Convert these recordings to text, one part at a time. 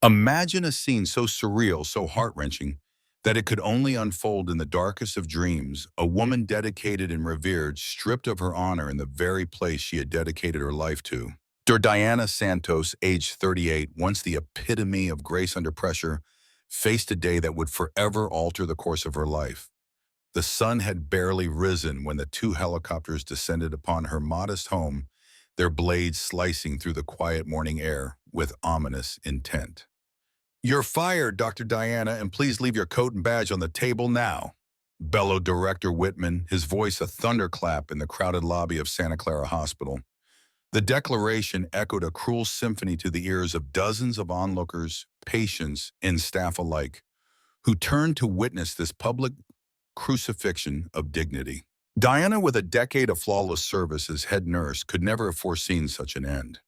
Imagine a scene so surreal, so heart-wrenching, that it could only unfold in the darkest of dreams. A woman dedicated and revered, stripped of her honor in the very place she had dedicated her life to. Diana Santos, age 38, once the epitome of grace under pressure, faced a day that would forever alter the course of her life. The sun had barely risen when the two helicopters descended upon her modest home, their blades slicing through the quiet morning air with ominous intent. "You're fired, Dr. Diana, and please leave your coat and badge on the table now," bellowed Director Whitman, his voice a thunderclap in the crowded lobby of Santa Clara Hospital. The declaration echoed a cruel symphony to the ears of dozens of onlookers, patients, and staff alike, who turned to witness this public crucifixion of dignity. Diana, with a decade of flawless service as head nurse, could never have foreseen such an end.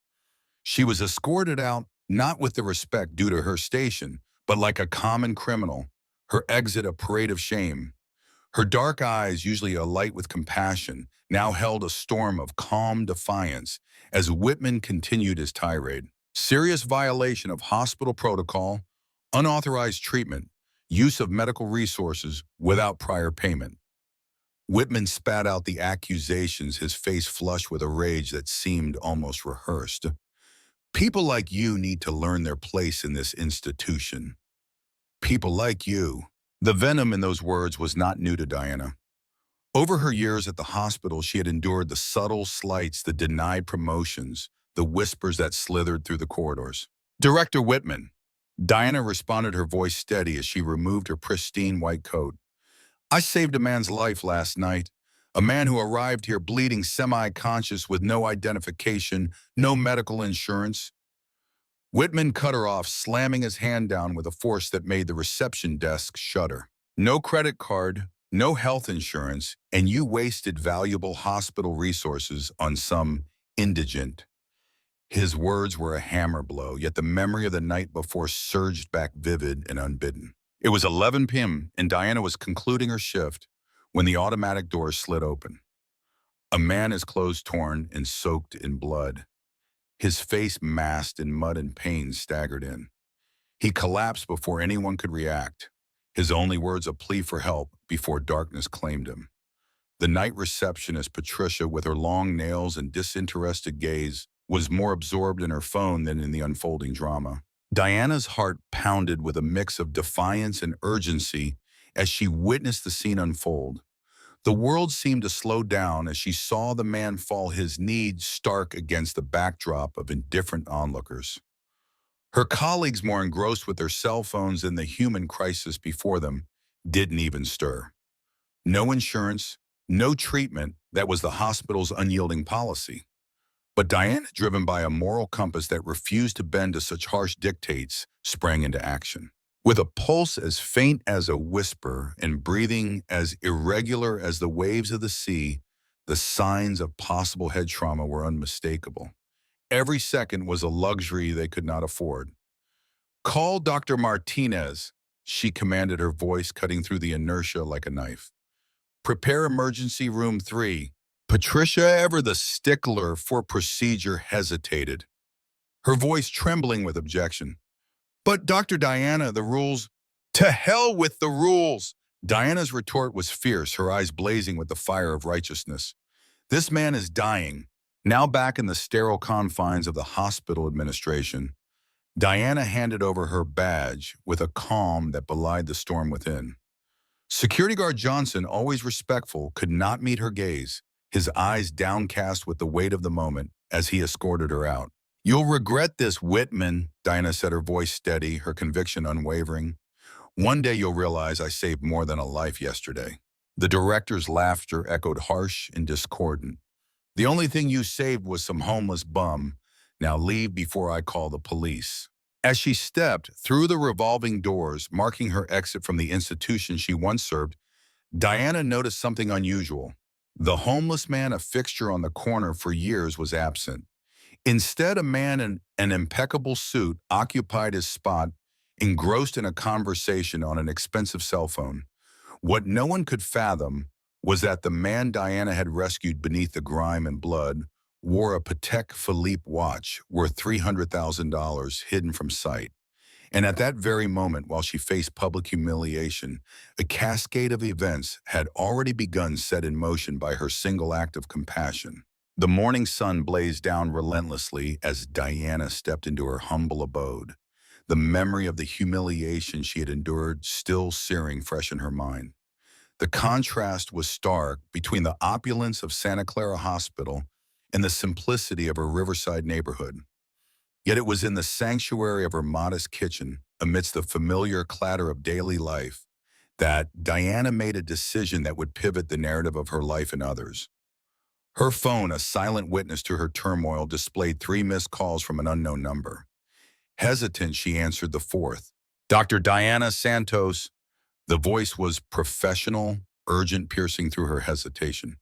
She was escorted out not with the respect due to her station, but like a common criminal, her exit a parade of shame. Her dark eyes, usually alight with compassion, now held a storm of calm defiance as Whitman continued his tirade. Serious violation of hospital protocol, unauthorized treatment, use of medical resources without prior payment. Whitman spat out the accusations, his face flushed with a rage that seemed almost rehearsed. "People like you need to learn their place in this institution. People like you." The venom in those words was not new to Diana. Over her years at the hospital, she had endured the subtle slights, the denied promotions, the whispers that slithered through the corridors. "Director Whitman." Diana responded, her voice steady as she removed her pristine white coat. "I saved a man's life last night. A man who arrived here bleeding semi-conscious with no identification, no medical insurance." Whitman cut her off, slamming his hand down with a force that made the reception desk shudder. "No credit card, no health insurance, and you wasted valuable hospital resources on some indigent." His words were a hammer blow, yet the memory of the night before surged back vivid and unbidden. It was 11 p.m., and Diana was concluding her shift when the automatic doors slid open. A man, his clothes torn and soaked in blood, his face masked in mud and pain, staggered in. He collapsed before anyone could react, his only words a plea for help before darkness claimed him. The night receptionist, Patricia, with her long nails and disinterested gaze, was more absorbed in her phone than in the unfolding drama. Diana's heart pounded with a mix of defiance and urgency as she witnessed the scene unfold. The world seemed to slow down as she saw the man fall, his knees stark against the backdrop of indifferent onlookers. Her colleagues, more engrossed with their cell phones than the human crisis before them, didn't even stir. No insurance, no treatment, that was the hospital's unyielding policy. But Diana, driven by a moral compass that refused to bend to such harsh dictates, sprang into action. With a pulse as faint as a whisper and breathing as irregular as the waves of the sea, the signs of possible head trauma were unmistakable. Every second was a luxury they could not afford. "Call Dr. Martinez," she commanded, her voice cutting through the inertia like a knife. "Prepare emergency room 3. Patricia, ever the stickler for procedure, hesitated, her voice trembling with objection. "But Dr. Diana, the rules—" "To hell with the rules!" Diana's retort was fierce, her eyes blazing with the fire of righteousness. "This man is dying." Now back in the sterile confines of the hospital administration, Diana handed over her badge with a calm that belied the storm within. Security guard Johnson, always respectful, could not meet her gaze, his eyes downcast with the weight of the moment as he escorted her out. "You'll regret this, Whitman," Diana said, her voice steady, her conviction unwavering. "One day you'll realize I saved more than a life yesterday." The director's laughter echoed harsh and discordant. "The only thing you saved was some homeless bum. Now leave before I call the police." As she stepped through the revolving doors, marking her exit from the institution she once served, Diana noticed something unusual. The homeless man, a fixture on the corner for years, was absent. Instead, a man in an impeccable suit occupied his spot, engrossed in a conversation on an expensive cell phone. What no one could fathom was that the man Diana had rescued beneath the grime and blood wore a Patek Philippe watch worth $300,000 hidden from sight. And at that very moment, while she faced public humiliation, a cascade of events had already begun set in motion by her single act of compassion. The morning sun blazed down relentlessly as Diana stepped into her humble abode, the memory of the humiliation she had endured still searing fresh in her mind. The contrast was stark between the opulence of Santa Clara Hospital and the simplicity of her riverside neighborhood. Yet it was in the sanctuary of her modest kitchen, amidst the familiar clatter of daily life, that Diana made a decision that would pivot the narrative of her life and others. Her phone, a silent witness to her turmoil, displayed 3 missed calls from an unknown number. Hesitant, she answered the fourth. Dr. Diana Santos. The voice was professional, urgent, piercing through her hesitation.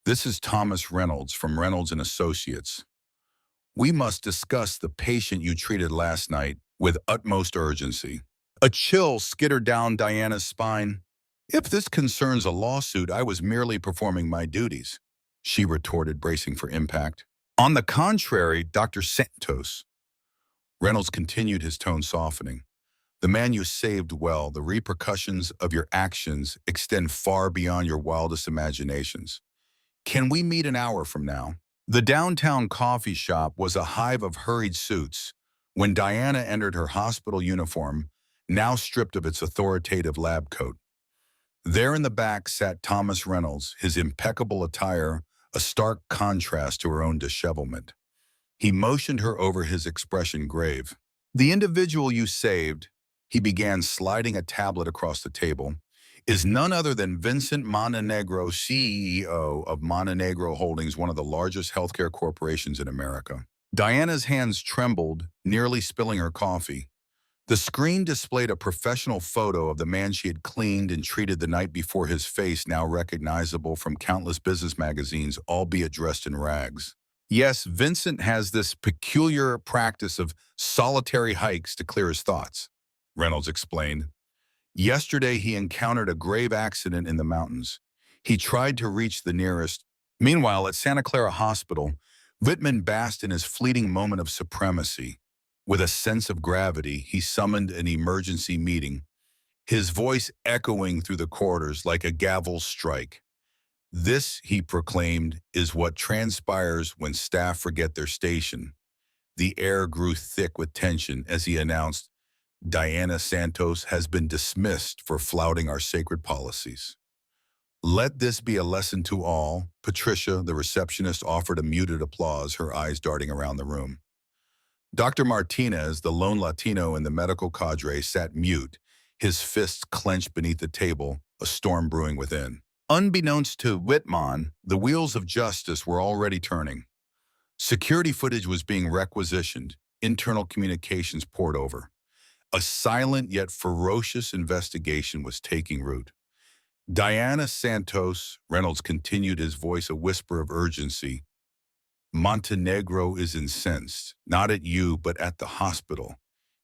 This is Thomas Reynolds from Reynolds and Associates. We must discuss the patient you treated last night with utmost urgency. A chill skittered down Diana's spine. If this concerns a lawsuit, I was merely performing my duties, she retorted, bracing for impact. On the contrary, Dr. Santos. Reynolds continued, his tone softening. The man you saved well, the repercussions of your actions extend far beyond your wildest imaginations. Can we meet an hour from now? The downtown coffee shop was a hive of hurried suits when Diana entered her hospital uniform, now stripped of its authoritative lab coat. There in the back sat Thomas Reynolds, his impeccable attire a stark contrast to her own dishevelment. He motioned her over, his expression grave. The individual you saved, he began, sliding a tablet across the table, is none other than Vincent Montenegro, CEO of Montenegro Holdings, one of the largest healthcare corporations in America. Diana's hands trembled, nearly spilling her coffee. The screen displayed a professional photo of the man she had cleaned and treated the night before, his face now recognizable from countless business magazines, albeit dressed in rags. Yes, Vincent has this peculiar practice of solitary hikes to clear his thoughts, Reynolds explained. Yesterday, he encountered a grave accident in the mountains. He tried to reach the nearest. Meanwhile, at Santa Clara Hospital, Whitman basked in his fleeting moment of supremacy. With a sense of gravity, he summoned an emergency meeting, his voice echoing through the corridors like a gavel strike. This, he proclaimed, is what transpires when staff forget their station. The air grew thick with tension as he announced, Diana Santos has been dismissed for flouting our sacred policies. Let this be a lesson to all. Patricia, the receptionist, offered a muted applause, her eyes darting around the room. Dr. Martinez, the lone Latino in the medical cadre, sat mute, his fists clenched beneath the table, a storm brewing within. Unbeknownst to Whitman, the wheels of justice were already turning. Security footage was being requisitioned, internal communications poured over. A silent yet ferocious investigation was taking root. Diana Santos, Reynolds continued, his voice a whisper of urgency. Montenegro is incensed, not at you, but at the hospital.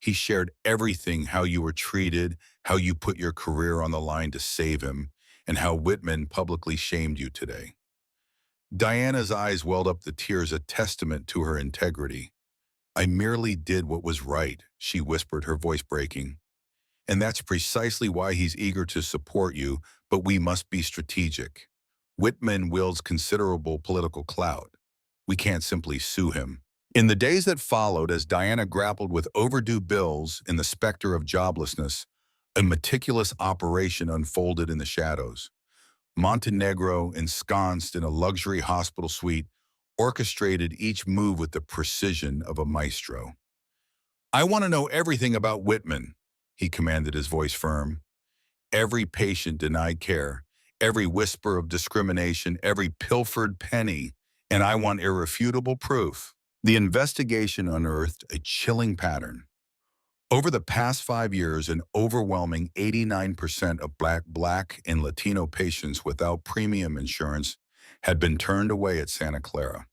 He shared everything, how you were treated, how you put your career on the line to save him, and how Whitman publicly shamed you today. Diana's eyes welled up, the tears a testament to her integrity. I merely did what was right, she whispered, her voice breaking. And that's precisely why he's eager to support you, but we must be strategic. Whitman wields considerable political clout. We can't simply sue him. In the days that followed, as Diana grappled with overdue bills and the specter of joblessness, a meticulous operation unfolded in the shadows. Montenegro, ensconced in a luxury hospital suite, orchestrated each move with the precision of a maestro. I want to know everything about Whitman, he commanded, his voice firm. Every patient denied care, every whisper of discrimination, every pilfered penny, and I want irrefutable proof. The investigation unearthed a chilling pattern. Over the past 5 years, an overwhelming 89% of Black and Latino patients without premium insurance had been turned away at Santa Clara.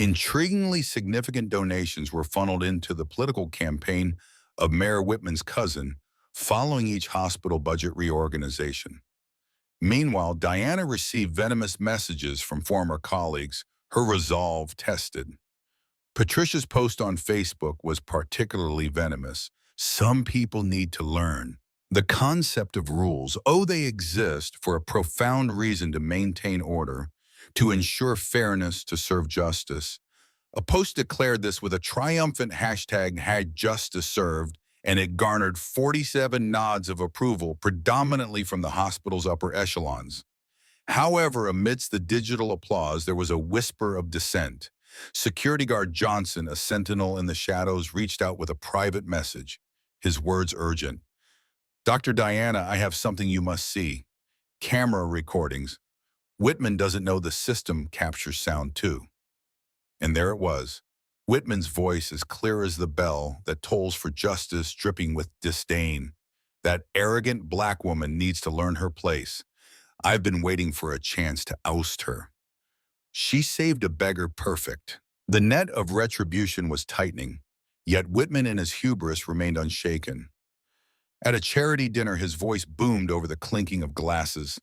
Intriguingly significant donations were funneled into the political campaign of Mayor Whitman's cousin following each hospital budget reorganization. Meanwhile, Diana received venomous messages from former colleagues, her resolve tested. Patricia's post on Facebook was particularly venomous, Some people need to learn. The concept of rules, oh, they exist for a profound reason: to maintain order, to ensure fairness, to serve justice. A post declared this with a triumphant hashtag had justice served, and it garnered 47 nods of approval, predominantly from the hospital's upper echelons. However, amidst the digital applause, there was a whisper of dissent. Security guard Johnson, a sentinel in the shadows, reached out with a private message, his words urgent. "Dr. Diana, I have something you must see. Camera recordings. Whitman doesn't know the system captures sound too." And there it was. Whitman's voice as clear as the bell that tolls for justice, dripping with disdain. "That arrogant black woman needs to learn her place. I've been waiting for a chance to oust her. She saved a beggar perfect." The net of retribution was tightening, yet Whitman in his hubris remained unshaken. At a charity dinner, his voice boomed over the clinking of glasses.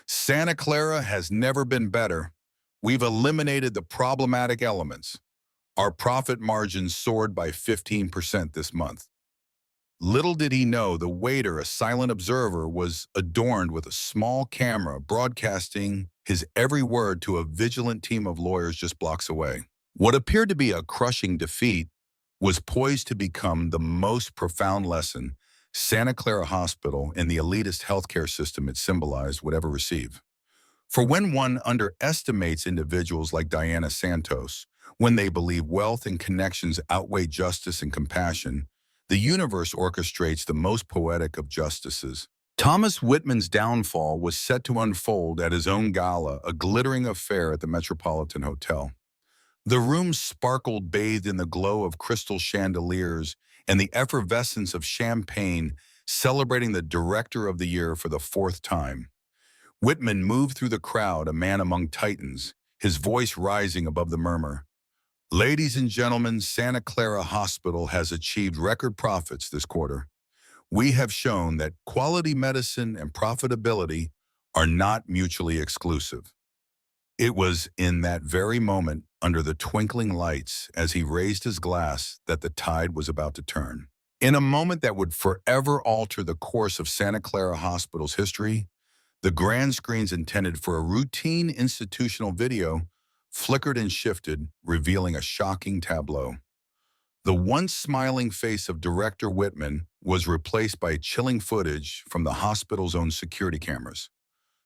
"Santa Clara has never been better. We've eliminated the problematic elements. Our profit margins soared by 15% this month." Little did he know the waiter, a silent observer, was adorned with a small camera broadcasting his every word to a vigilant team of lawyers just blocks away. What appeared to be a crushing defeat was poised to become the most profound lesson Santa Clara Hospital and the elitist healthcare system it symbolized would ever receive. For when one underestimates individuals like Diana Santos, when they believe wealth and connections outweigh justice and compassion, the universe orchestrates the most poetic of justices. Thomas Whitman's downfall was set to unfold at his own gala, a glittering affair at the Metropolitan Hotel. The room sparkled, bathed in the glow of crystal chandeliers and the effervescence of champagne, celebrating the Director of the Year for the fourth time. Whitman moved through the crowd, a man among titans, his voice rising above the murmur. "Ladies and gentlemen, Santa Clara Hospital has achieved record profits this quarter. We have shown that quality medicine and profitability are not mutually exclusive." It was in that very moment, under the twinkling lights, as he raised his glass, that the tide was about to turn. In a moment that would forever alter the course of Santa Clara Hospital's history, the grand screens intended for a routine institutional video flickered and shifted, revealing a shocking tableau. The once smiling face of Director Whitman was replaced by chilling footage from the hospital's own security cameras.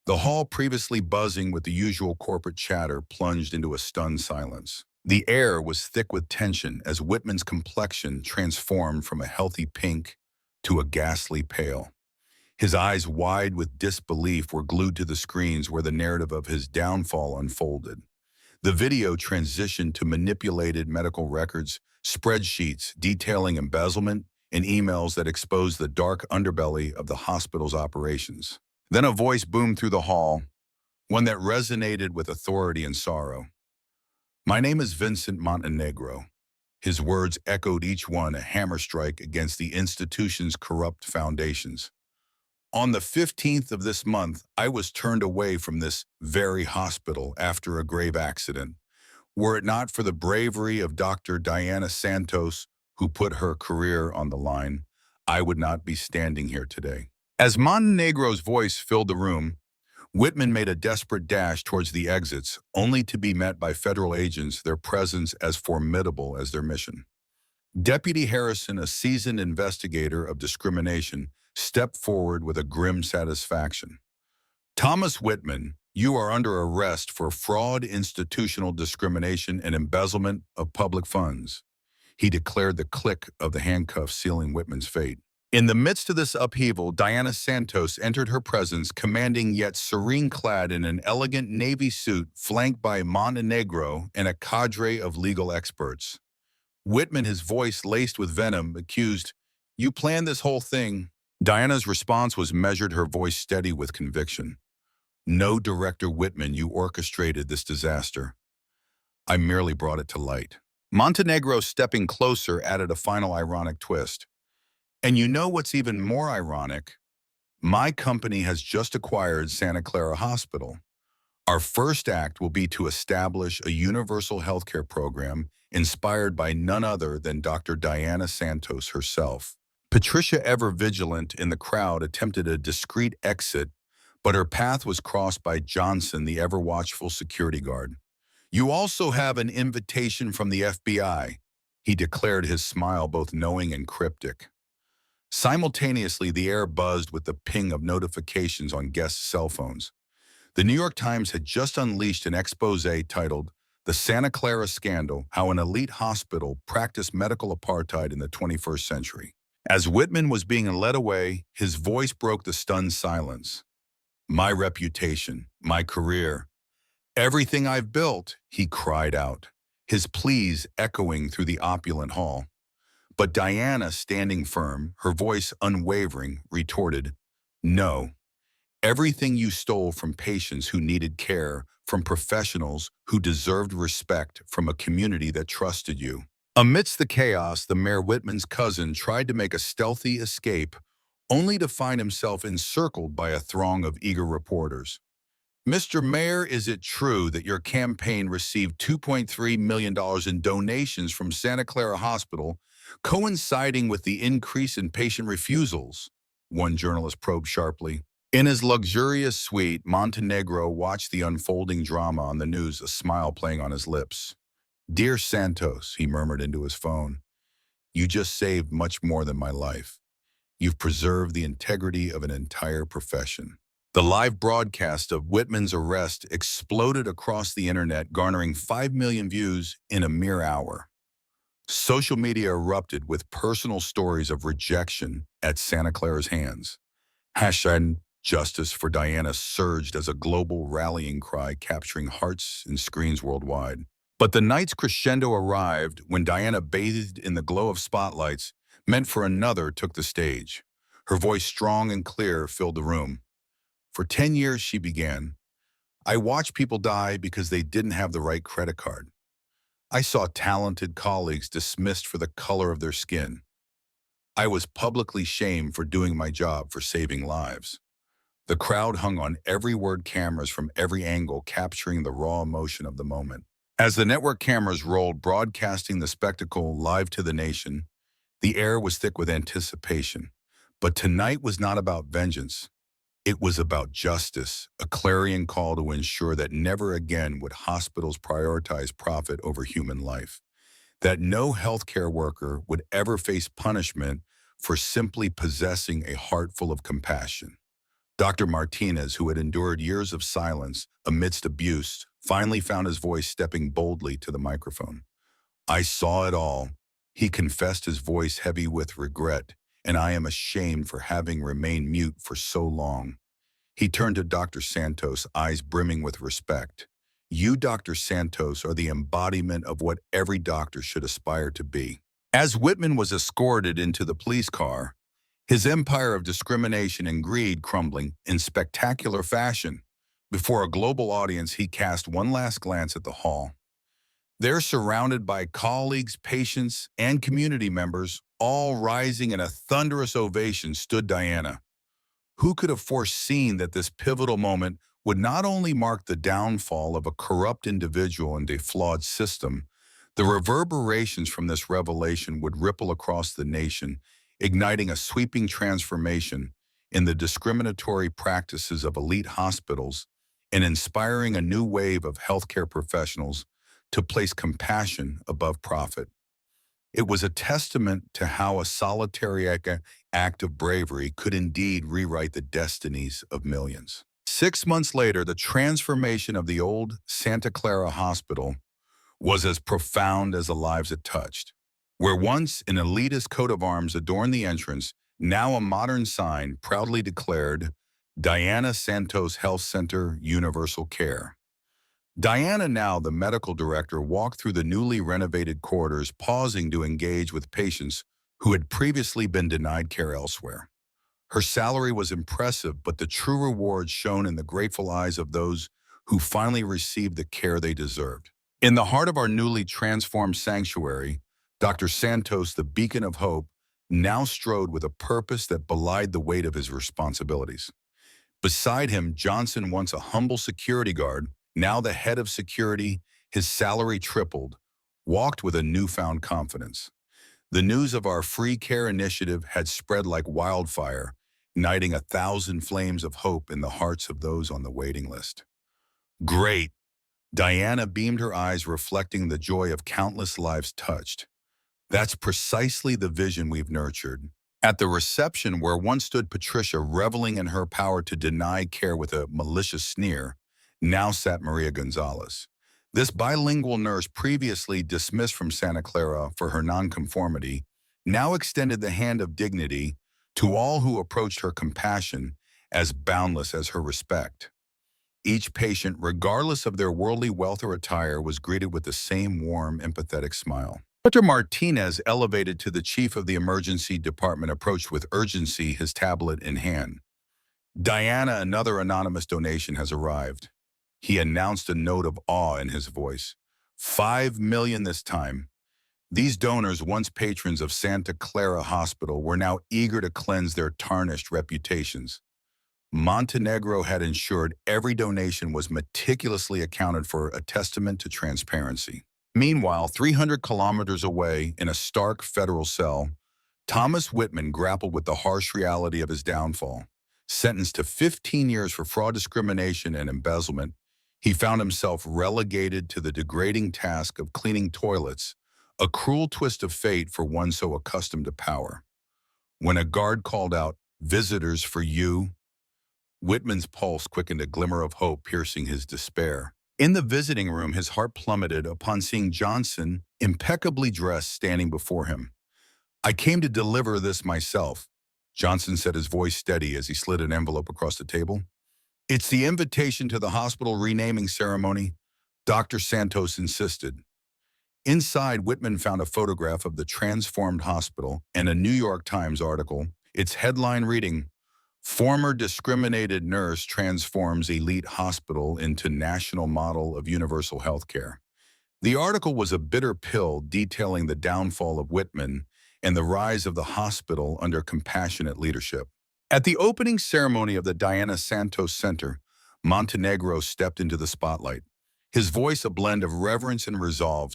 The hall, previously buzzing with the usual corporate chatter, plunged into a stunned silence. The air was thick with tension as Whitman's complexion transformed from a healthy pink to a ghastly pale. His eyes, wide with disbelief, were glued to the screens where the narrative of his downfall unfolded. The video transitioned to manipulated medical records, spreadsheets detailing embezzlement, and emails that exposed the dark underbelly of the hospital's operations. Then a voice boomed through the hall, one that resonated with authority and sorrow. "My name is Vincent Montenegro." His words echoed, each one a hammer strike against the institution's corrupt foundations. "On the 15th of this month, I was turned away from this very hospital after a grave accident. Were it not for the bravery of Dr. Diana Santos, who put her career on the line, I would not be standing here today." As Montenegro's voice filled the room, Whitman made a desperate dash towards the exits, only to be met by federal agents, their presence as formidable as their mission. Deputy Harrison, a seasoned investigator of discrimination, stepped forward with a grim satisfaction. "Thomas Whitman, you are under arrest for fraud, institutional discrimination, and embezzlement of public funds," he declared, the click of the handcuffs sealing Whitman's fate. In the midst of this upheaval, Diana Santos entered her presence, commanding yet serene, clad in an elegant navy suit, flanked by Montenegro and a cadre of legal experts. Whitman, his voice laced with venom, accused, "You planned this whole thing." Diana's response was measured, her voice steady with conviction. "No, Director Whitman, you orchestrated this disaster. I merely brought it to light." Montenegro, stepping closer, added a final ironic twist. "And you know what's even more ironic? My company has just acquired Santa Clara Hospital. Our first act will be to establish a universal healthcare program inspired by none other than Dr. Diana Santos herself." Patricia, ever vigilant in the crowd, attempted a discreet exit, but her path was crossed by Johnson, the ever-watchful security guard. "You also have an invitation from the FBI," he declared, his smile both knowing and cryptic. Simultaneously, the air buzzed with the ping of notifications on guests' cell phones. The New York Times had just unleashed an expose titled "The Santa Clara Scandal: How an Elite Hospital Practiced Medical Apartheid in the 21st Century." As Whitman was being led away, his voice broke the stunned silence. "My reputation, my career, everything I've built," he cried out, his pleas echoing through the opulent hall. But Diana, standing firm, her voice unwavering, retorted, "No. Everything you stole from patients who needed care, from professionals who deserved respect, from a community that trusted you." Amidst the chaos, the Mayor, Whitman's cousin, tried to make a stealthy escape, only to find himself encircled by a throng of eager reporters. "Mr. Mayor, is it true that your campaign received $2.3 million in donations from Santa Clara Hospital, coinciding with the increase in patient refusals?" one journalist probed sharply. In his luxurious suite, Montenegro watched the unfolding drama on the news, a smile playing on his lips. "Dear Santos," he murmured into his phone, "you just saved much more than my life. You've preserved the integrity of an entire profession." The live broadcast of Whitman's arrest exploded across the internet, garnering 5 million views in a mere hour. Social media erupted with personal stories of rejection at Santa Clara's hands. Hashtag Justice for Diana surged as a global rallying cry, capturing hearts and screens worldwide. But the night's crescendo arrived when Diana, bathed in the glow of spotlights meant for another, took the stage. Her voice, strong and clear, filled the room. "For 10 years," she began, "I watched people die because they didn't have the right credit card. I saw talented colleagues dismissed for the color of their skin. I was publicly shamed for doing my job, for saving lives." The crowd hung on every word, cameras from every angle capturing the raw emotion of the moment. As the network cameras rolled, broadcasting the spectacle live to the nation, the air was thick with anticipation. But tonight was not about vengeance. It was about justice, a clarion call to ensure that never again would hospitals prioritize profit over human life, that no healthcare worker would ever face punishment for simply possessing a heart full of compassion. Dr. Martinez, who had endured years of silence amidst abuse, finally found his voice, stepping boldly to the microphone. "I saw it all," he confessed, his voice heavy with regret, "and I am ashamed for having remained mute for so long." He turned to Dr. Santos, eyes brimming with respect. "You, Dr. Santos, are the embodiment of what every doctor should aspire to be." As Whitman was escorted into the police car, his empire of discrimination and greed crumbling in spectacular fashion, before a global audience, he cast one last glance at the hall. There, surrounded by colleagues, patients, and community members, all rising in a thunderous ovation, stood Diana. Who could have foreseen that this pivotal moment would not only mark the downfall of a corrupt individual and a flawed system, the reverberations from this revelation would ripple across the nation, igniting a sweeping transformation in the discriminatory practices of elite hospitals and inspiring a new wave of healthcare professionals to place compassion above profit. It was a testament to how a solitary act of bravery could indeed rewrite the destinies of millions. 6 months later, the transformation of the old Santa Clara Hospital was as profound as the lives it touched. Where once an elitist coat of arms adorned the entrance, now a modern sign proudly declared, "Diana Santos Health Center, Universal Care." Diana, now the medical director, walked through the newly renovated corridors, pausing to engage with patients who had previously been denied care elsewhere. Her salary was impressive, but the true reward shone in the grateful eyes of those who finally received the care they deserved. In the heart of our newly transformed sanctuary, Dr. Santos, the beacon of hope, now strode with a purpose that belied the weight of his responsibilities. Beside him, Johnson, once a humble security guard, now the head of security, his salary tripled, walked with a newfound confidence. The news of our free care initiative had spread like wildfire, igniting 1,000 flames of hope in the hearts of those on the waiting list. Great! Diana beamed, her eyes reflecting the joy of countless lives touched. That's precisely the vision we've nurtured. At the reception where once stood Patricia, reveling in her power to deny care with a malicious sneer, now sat Maria Gonzalez. This bilingual nurse, previously dismissed from Santa Clara for her nonconformity, now extended the hand of dignity to all who approached her, compassion as boundless as her respect. Each patient, regardless of their worldly wealth or attire, was greeted with the same warm, empathetic smile. Dr. Martinez, elevated to the chief of the emergency department, approached with urgency, his tablet in hand. "Diana, another anonymous donation has arrived." He announced, a note of awe in his voice. 5 million this time. These donors, once patrons of Santa Clara Hospital, were now eager to cleanse their tarnished reputations. Montenegro had ensured every donation was meticulously accounted for, a testament to transparency. Meanwhile, 300 kilometers away, in a stark federal cell, Thomas Whitman grappled with the harsh reality of his downfall. Sentenced to 15 years for fraud, discrimination, and embezzlement, he found himself relegated to the degrading task of cleaning toilets, a cruel twist of fate for one so accustomed to power. When a guard called out, "Visitors for you," Whitman's pulse quickened, a glimmer of hope piercing his despair. In the visiting room, his heart plummeted upon seeing Johnson, impeccably dressed, standing before him. "I came to deliver this myself," Johnson said, his voice steady as he slid an envelope across the table. "It's the invitation to the hospital renaming ceremony," Dr. Santos insisted. Inside, Whitman found a photograph of the transformed hospital and a New York Times article, its headline reading, "Former discriminated nurse transforms elite hospital into national model of universal health care." The article was a bitter pill detailing the downfall of Whitman and the rise of the hospital under compassionate leadership. At the opening ceremony of the Diana Santos Center, Montenegro stepped into the spotlight, his voice a blend of reverence and resolve.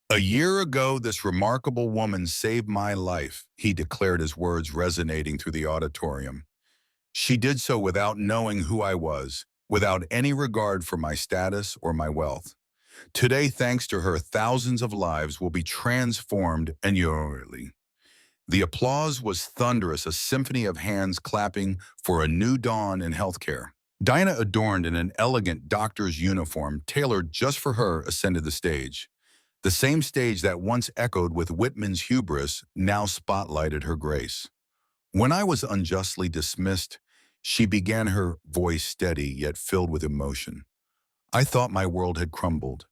"A year ago, this remarkable woman saved my life," he declared, his words resonating through the auditorium. "She did so without knowing who I was, without any regard for my status or my wealth. Today, thanks to her, thousands of lives will be transformed annually." The applause was thunderous, a symphony of hands clapping for a new dawn in healthcare. Diana, adorned in an elegant doctor's uniform tailored just for her, ascended the stage. The same stage that once echoed with Whitman's hubris now spotlighted her grace. "When I was unjustly dismissed," she began, her voice steady yet filled with emotion, "I thought my world had crumbled.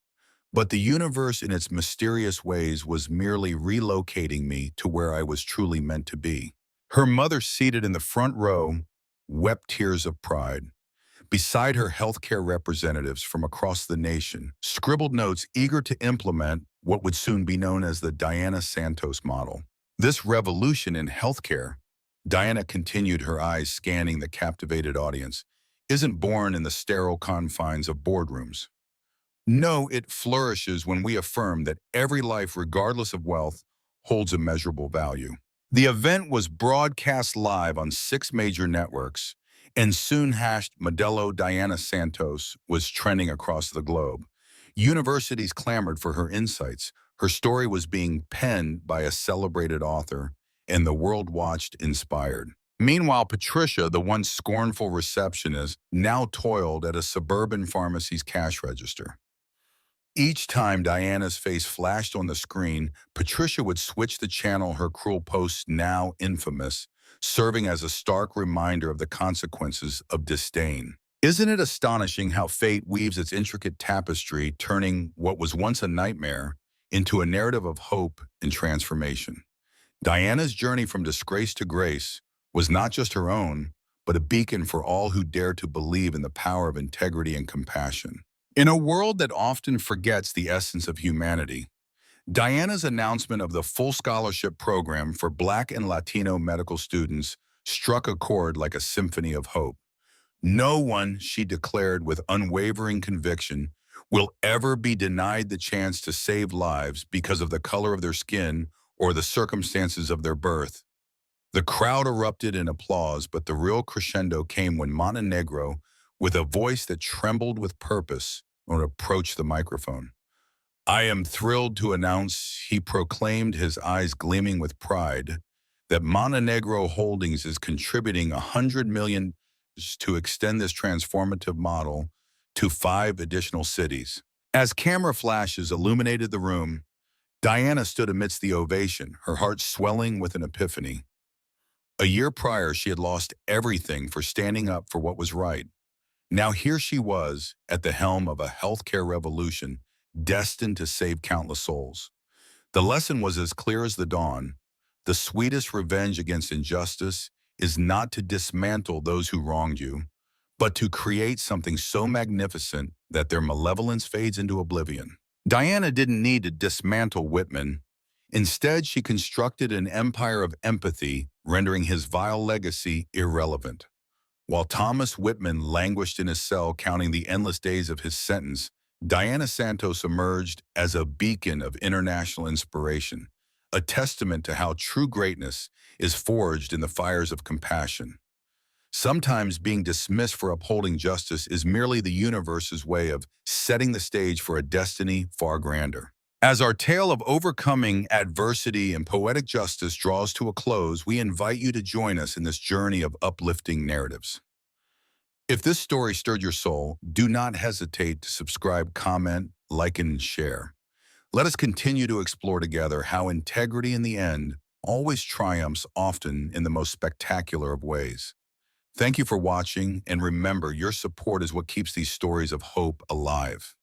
But the universe, in its mysterious ways, was merely relocating me to where I was truly meant to be." Her mother, seated in the front row, wept tears of pride. Beside her, healthcare representatives from across the nation scribbled notes, eager to implement what would soon be known as the Diana Santos model. "This revolution in healthcare," Diana continued, her eyes scanning the captivated audience, "isn't born in the sterile confines of boardrooms. No, it flourishes when we affirm that every life, regardless of wealth, holds immeasurable value." The event was broadcast live on 6 major networks, and soon Modelo Diana Santos was trending across the globe. Universities clamored for her insights. Her story was being penned by a celebrated author, and the world watched, inspired. Meanwhile, Patricia, the once scornful receptionist, now toiled at a suburban pharmacy's cash register. Each time Diana's face flashed on the screen, Patricia would switch the channel, her cruel posts now infamous, serving as a stark reminder of the consequences of disdain. Isn't it astonishing how fate weaves its intricate tapestry, turning what was once a nightmare into a narrative of hope and transformation? Diana's journey from disgrace to grace was not just her own, but a beacon for all who dare to believe in the power of integrity and compassion. In a world that often forgets the essence of humanity, Diana's announcement of the full scholarship program for Black and Latino medical students struck a chord like a symphony of hope. "No one," she declared with unwavering conviction, "will ever be denied the chance to save lives because of the color of their skin or the circumstances of their birth. The crowd erupted in applause, but the real crescendo came when Montenegro, with a voice that trembled with purpose, would approach the microphone. I am thrilled to announce, he proclaimed, his eyes gleaming with pride, that Montenegro Holdings is contributing $100 million to extend this transformative model to 5 additional cities. As camera flashes illuminated the room, Diana stood amidst the ovation, her heart swelling with an epiphany. A year prior, she had lost everything for standing up for what was right. Now here she was, at the helm of a healthcare revolution destined to save countless souls. The lesson was as clear as the dawn. The sweetest revenge against injustice is not to dismantle those who wronged you, but to create something so magnificent that their malevolence fades into oblivion. Diana didn't need to dismantle Whitman. Instead, she constructed an empire of empathy, rendering his vile legacy irrelevant. While Thomas Whitman languished in his cell counting the endless days of his sentence, Diana Santos emerged as a beacon of international inspiration, a testament to how true greatness is forged in the fires of compassion. Sometimes being dismissed for upholding justice is merely the universe's way of setting the stage for a destiny far grander. As our tale of overcoming adversity and poetic justice draws to a close, we invite you to join us in this journey of uplifting narratives. If this story stirred your soul, do not hesitate to subscribe, comment, like, and share. Let us continue to explore together how integrity in the end always triumphs, often in the most spectacular of ways. Thank you for watching, and remember, your support is what keeps these stories of hope alive.